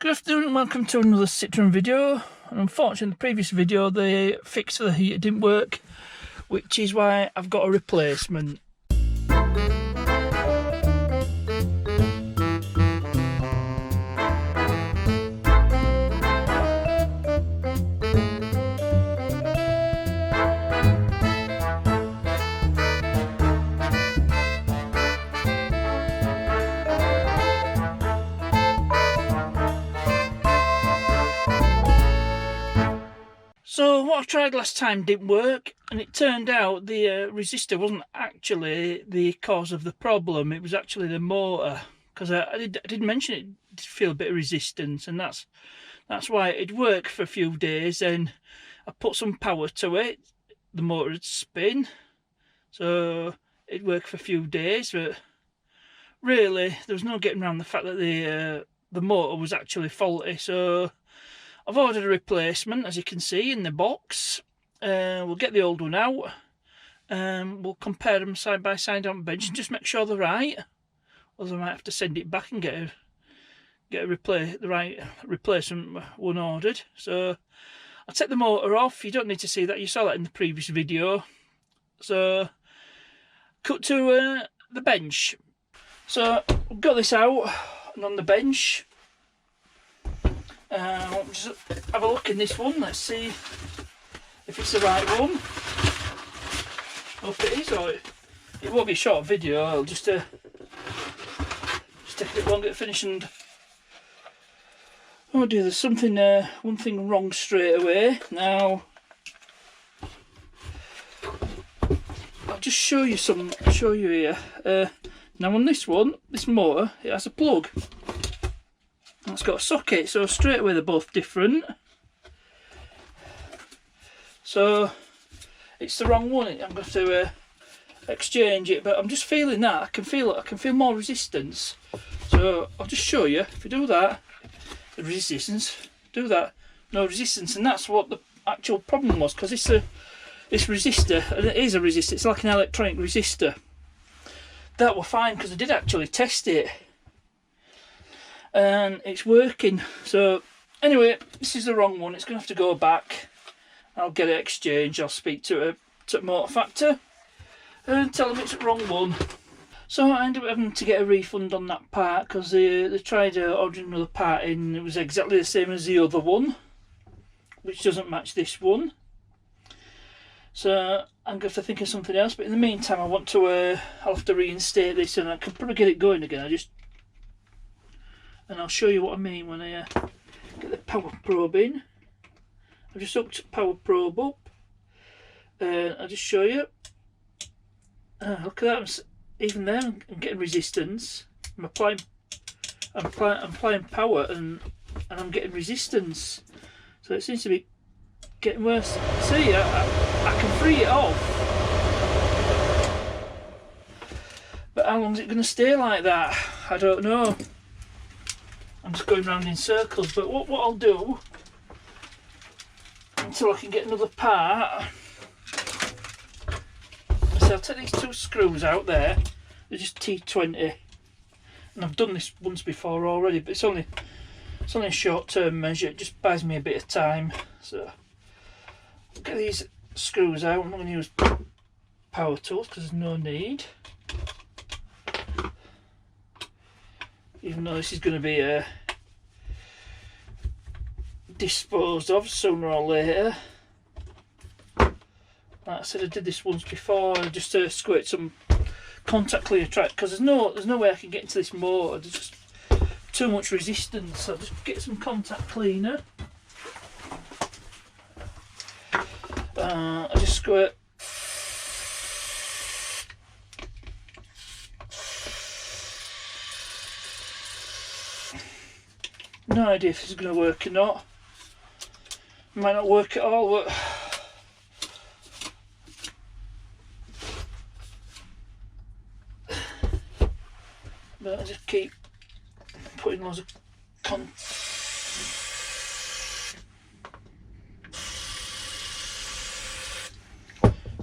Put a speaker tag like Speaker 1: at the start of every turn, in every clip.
Speaker 1: Good afternoon and welcome to another Citroen video. And unfortunately in the previous video the fix for the heater didn't work, which is why I've got a replacement. So what I tried last time didn't work, and it turned out the resistor wasn't actually the cause of the problem. It was actually the motor, because I did mention it did feel a bit of resistance, and that's why it worked for a few days. And I put some power to it, the motor would spin, so it worked for a few days. But really, there was no getting around the fact that the motor was actually faulty. So I've ordered a replacement, as you can see in the box. We'll get the old one out. We'll compare them side by side on the bench and just make sure they're right. Otherwise I might have to send it back and get the right replacement one ordered. So I'll take the motor off. You don't need to see that, you saw that in the previous video. So cut to the bench. So I've got this out and on the bench. Just have a look in this one. Let's see if it's the right one. Hope it is, or it won't be a short video. I'll just take a bit longer to finish. And oh dear, there's something one thing wrong straight away. Now I'll just show you here. Now on this one, this motor, it has a plug. It's got a socket, so straight away they're both different. So it's the wrong one. I'm going to exchange it, but I'm just feeling that I can feel more resistance. So I'll just show you. If you do that, the resistance, do that, no resistance, and that's what the actual problem was. Because this resistor, and it is a resistor, it's like an electronic resistor. That were fine because I did actually test it. And it's working. So anyway, this is the wrong one. It's going to have to go back. I'll get it exchanged. I'll speak to Motor Factor and tell them it's the wrong one. So I ended up having to get a refund on that part because they tried ordering another part in, and it was exactly the same as the other one, which doesn't match this one. So I'm going to have to think of something else. But in the meantime, I want to I'll have to reinstate this, and I can probably get it going again. And I'll show you what I mean when I get the power probe in. I've just hooked the power probe up. I'll just show you. Look at that, even there I'm getting resistance. I'm applying power and I'm getting resistance. So it seems to be getting worse. See, I can free it off. But how long is it going to stay like that? I don't know. I'm just going round in circles, but what I'll do until I can get another part, so I'll take these two screws out there. They're just T20, and I've done this once before already, but it's only a short-term measure. It just buys me a bit of time. So I'll get these screws out. I'm not going to use power tools because there's no need. Even though this is going to be disposed of sooner or later. Like I said, I did this once before. I just squirt some contact cleaner track because there's no way I can get into this motor. There's just too much resistance. So I'll just get some contact cleaner. I just squirt. No idea if this is going to work or not. It might not work at all, but I just keep putting loads of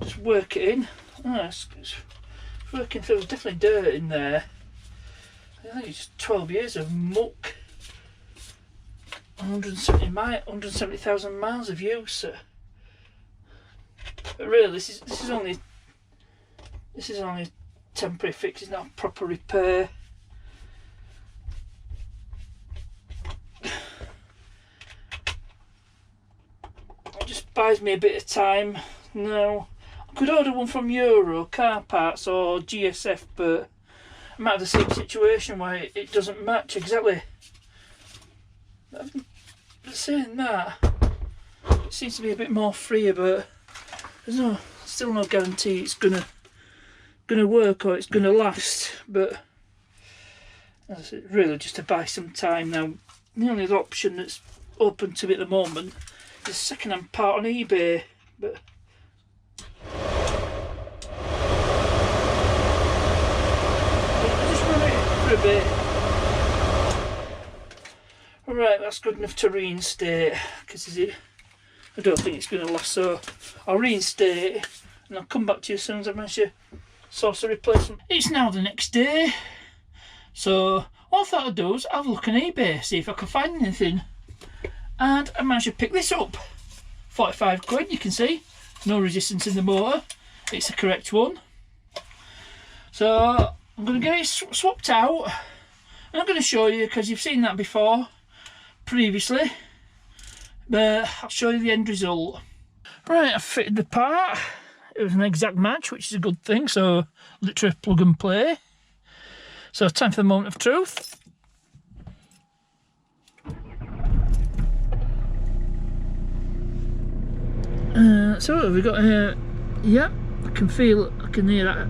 Speaker 1: just work it in. It's working through. There's definitely dirt in there. I think it's just 12 years of muck. 170,000 miles of use. But really, this is only a temporary fix. It's not a proper repair. It just buys me a bit of time. Now, I could order one from Euro, Car Parts or GSF, but I might have the same situation where it doesn't match exactly. But saying that, it seems to be a bit more freer, but there's still no guarantee it's gonna work or it's gonna last. But as I said, really just to buy some time now. The only other option that's open to me at the moment is a second-hand part on eBay, but a bit. Right, that's good enough to reinstate, because I don't think it's going to last, so I'll reinstate it and I'll come back to you as soon as I manage to source a replacement. It's now the next day, so what I thought I'd do is have a look on eBay, see if I can find anything, and I managed to pick this up. 45 quid, you can see, no resistance in the motor, it's the correct one. So I'm going to get it swapped out, and I'm going to show you, because you've seen that before previously, but I'll show you the end result. Right, I've fitted the part. It was an exact match, which is a good thing, so literally plug and play. So time for the moment of truth. So what have we got here? Yep, I can hear that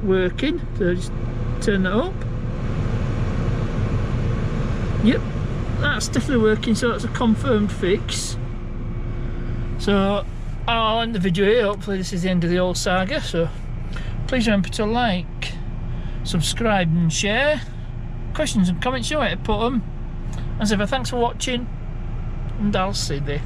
Speaker 1: working, so just turn that up. Yep, that's definitely working, so that's a confirmed fix. So I'll end the video here. Hopefully this is the end of the whole saga, so please remember to like, subscribe and share. Questions and comments, you know where to put them. As ever, thanks for watching, and I'll see you.